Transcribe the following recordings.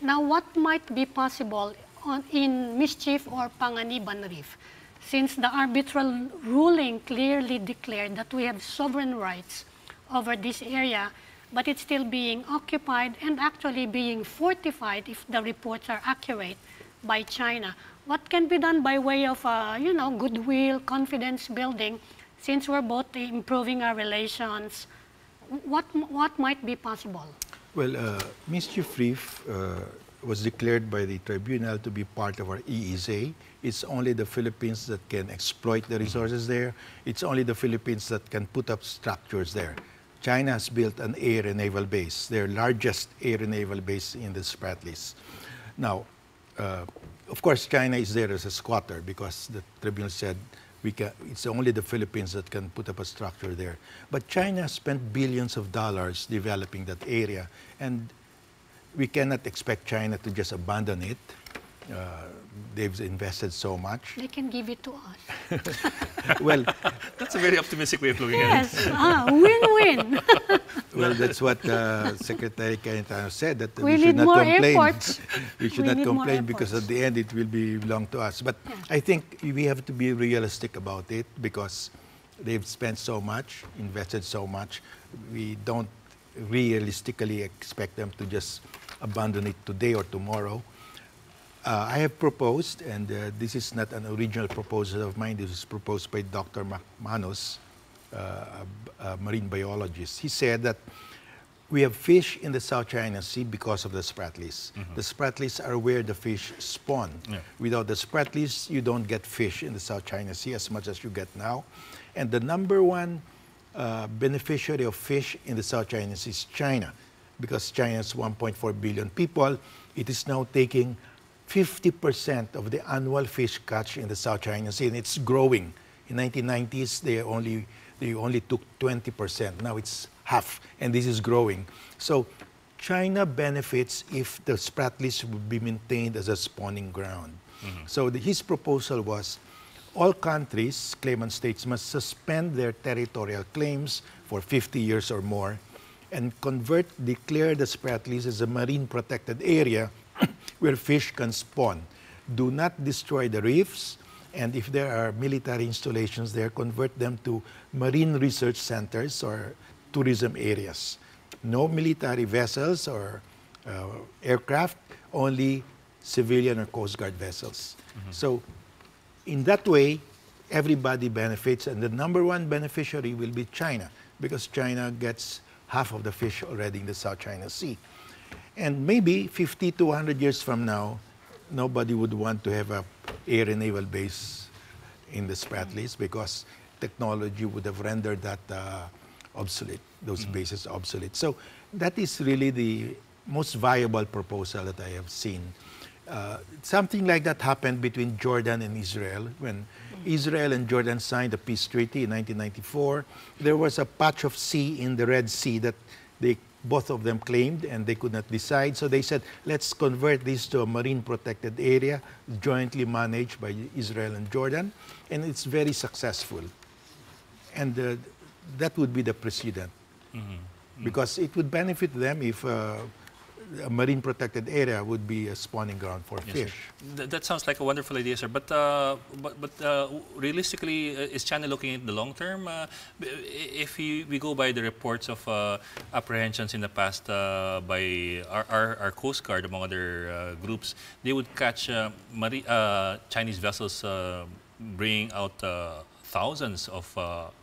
Now, what might be possible in Mischief or Panganiban Reef, since the arbitral ruling clearly declared that we have sovereign rights over this area, but it's still being occupied and actually being fortified, if the reports are accurate, by China. What can be done by way of, goodwill, confidence building, since we're both improving our relations? What might be possible? Well, Mischief Reef was declared by the tribunal to be part of our EEZ. It's only the Philippines that can exploit the resources there. It's only the Philippines that can put up structures there. China has built an air and naval base, their largest air and naval base in the Spratlys. Now, of course, China is there as a squatter because the tribunal said it's only the Philippines that can put up a structure there. But China spent billions of dollars developing that area, and we cannot expect China to just abandon it. They've invested so much. They can give it to us. Well, that's a very optimistic way of looking at it. Yes, win-win. Well, that's what Secretary Cayetano said, that we should not complain. We should not complain because at the end it will belong to us. But yeah. I think we have to be realistic about it because they've spent so much, invested so much. We don't realistically expect them to just abandon it today or tomorrow. I have proposed, and this is not an original proposal of mine, this is proposed by Dr. McManus, a marine biologist. He said that we have fish in the South China Sea because of the Spratlys. Mm-hmm. The Spratlys are where the fish spawn. Yeah. Without the Spratlys, you don't get fish in the South China Sea as much as you get now. And the number one beneficiary of fish in the South China Sea is China. Because China has 1.4 billion people, it is now taking 50% of the annual fish catch in the South China Sea, and it's growing. In the 1990s, they only took 20%. Now it's half, and this is growing. So China benefits if the Spratlys would be maintained as a spawning ground. Mm-hmm. So his proposal was all countries, claimant states, must suspend their territorial claims for 50 years or more and declare the Spratlys as a marine protected area where fish can spawn. Do not destroy the reefs, and if there are military installations there, convert them to marine research centers or tourism areas. No military vessels or aircraft, only civilian or Coast Guard vessels. Mm-hmm. So in that way, everybody benefits, and the number one beneficiary will be China, because China gets half of the fish already in the South China Sea. And maybe 50 to 100 years from now, nobody would want to have an air and naval base in the Spratlys because technology would have rendered that obsolete, those bases obsolete. So that is really the most viable proposal that I have seen. Something like that happened between Jordan and Israel. When Israel and Jordan signed the peace treaty in 1994, there was a patch of sea in the Red Sea that both of them claimed, and they could not decide. So they said, let's convert this to a marine protected area jointly managed by Israel and Jordan. And it's very successful. And that would be the precedent. Mm-hmm. Because it would benefit them if a marine protected area would be a spawning ground for fish. That sounds like a wonderful idea, sir. But realistically, is China looking at the long term? If we go by the reports of apprehensions in the past by our Coast Guard, among other groups, they would catch Chinese vessels bringing out thousands of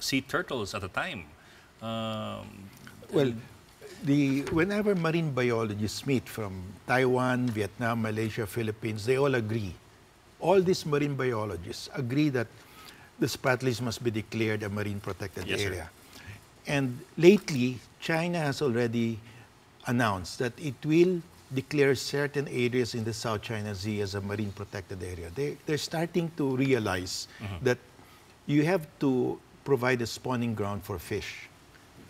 sea turtles at a time. Whenever marine biologists meet from Taiwan, Vietnam, Malaysia, Philippines, they all agree. All these marine biologists agree that the Spratlys must be declared a marine protected area. Sir. And lately, China has already announced that it will declare certain areas in the South China Sea as a marine protected area. They're starting to realize that you have to provide a spawning ground for fish.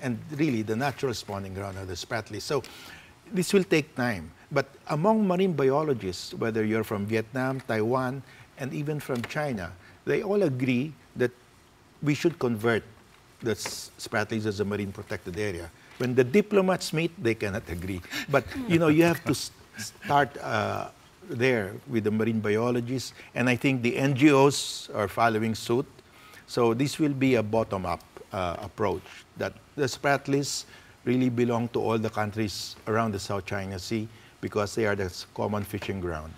And really, the natural spawning ground are the Spratlys. So this will take time. But among marine biologists, whether you're from Vietnam, Taiwan, and even from China, they all agree that we should convert the Spratlys as a marine protected area. When the diplomats meet, they cannot agree. But you have to start there with the marine biologists, and I think the NGOs are following suit. So this will be a bottom-up approach, that the spratlys really belong to all the countries around the South China Sea because they are the common fishing ground.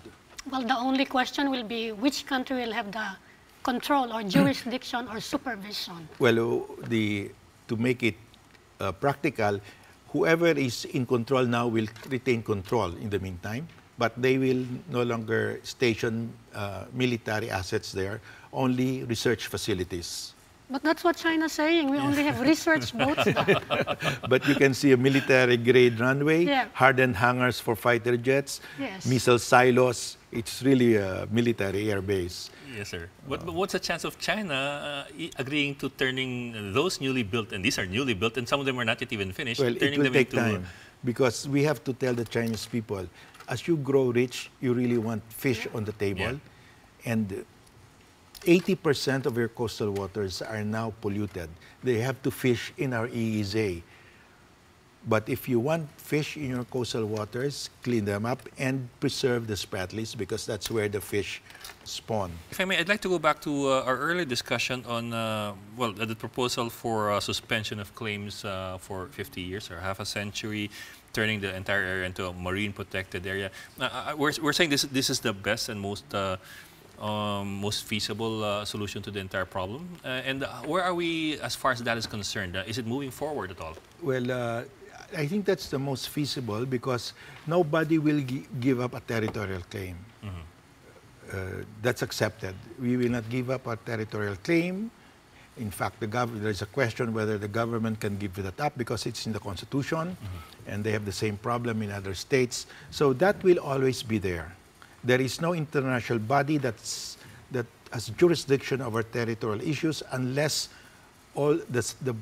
Well, the only question will be which country will have the control or jurisdiction or supervision. Well, to make it practical, whoever is in control now will retain control in the meantime, but they will no longer station military assets there, only research facilities. But that's what China's saying. We only have research boats now. But you can see a military-grade runway, Yeah. hardened hangars for fighter jets, Yes. missile silos. It's really a military air base. Yes, sir. But what's the chance of China agreeing to turning those newly built, and these are newly built, and some of them are not yet even finished, Well, it turning will them take into... time because we have to tell the Chinese people, as you grow rich, you really want fish on the table. Yeah. And 80% of your coastal waters are now polluted. They have to fish in our EEZ. But if you want fish in your coastal waters, clean them up and preserve the spratlys because that's where the fish spawn. If I may, I'd like to go back to our earlier discussion on, the proposal for suspension of claims for 50 years or half a century, turning the entire area into a marine protected area. We're saying this is the best and most feasible solution to the entire problem. And where are we as far as that is concerned? Is it moving forward at all? Well, I think that's the most feasible because nobody will give up a territorial claim. Mm-hmm. That's accepted. We will not give up our territorial claim. In fact, there's a question whether the government can give that up because it's in the Constitution, mm-hmm. and they have the same problem in other states. So that will always be there. There is no international body that has jurisdiction over territorial issues unless all the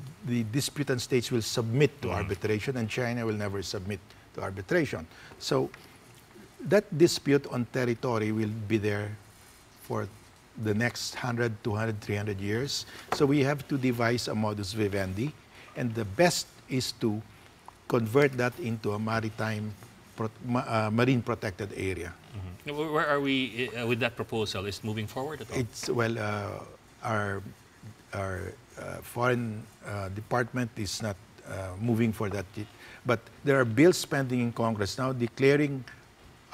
disputant states will submit to arbitration, and China will never submit to arbitration. So that dispute on territory will be there for the next 100, 200, 300 years. So we have to devise a modus vivendi, and the best is to convert that into a marine protected area. Mm-hmm. Where are we with that proposal? Is it moving forward at all? It's, well, our foreign department is not moving for that yet. But there are bills pending in Congress now declaring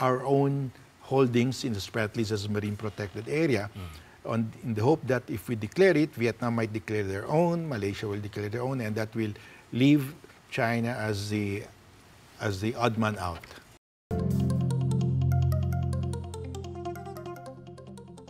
our own holdings in the spratlys as a marine protected area, in the hope that if we declare it, Vietnam might declare their own, Malaysia will declare their own, and that will leave China as the odd man out.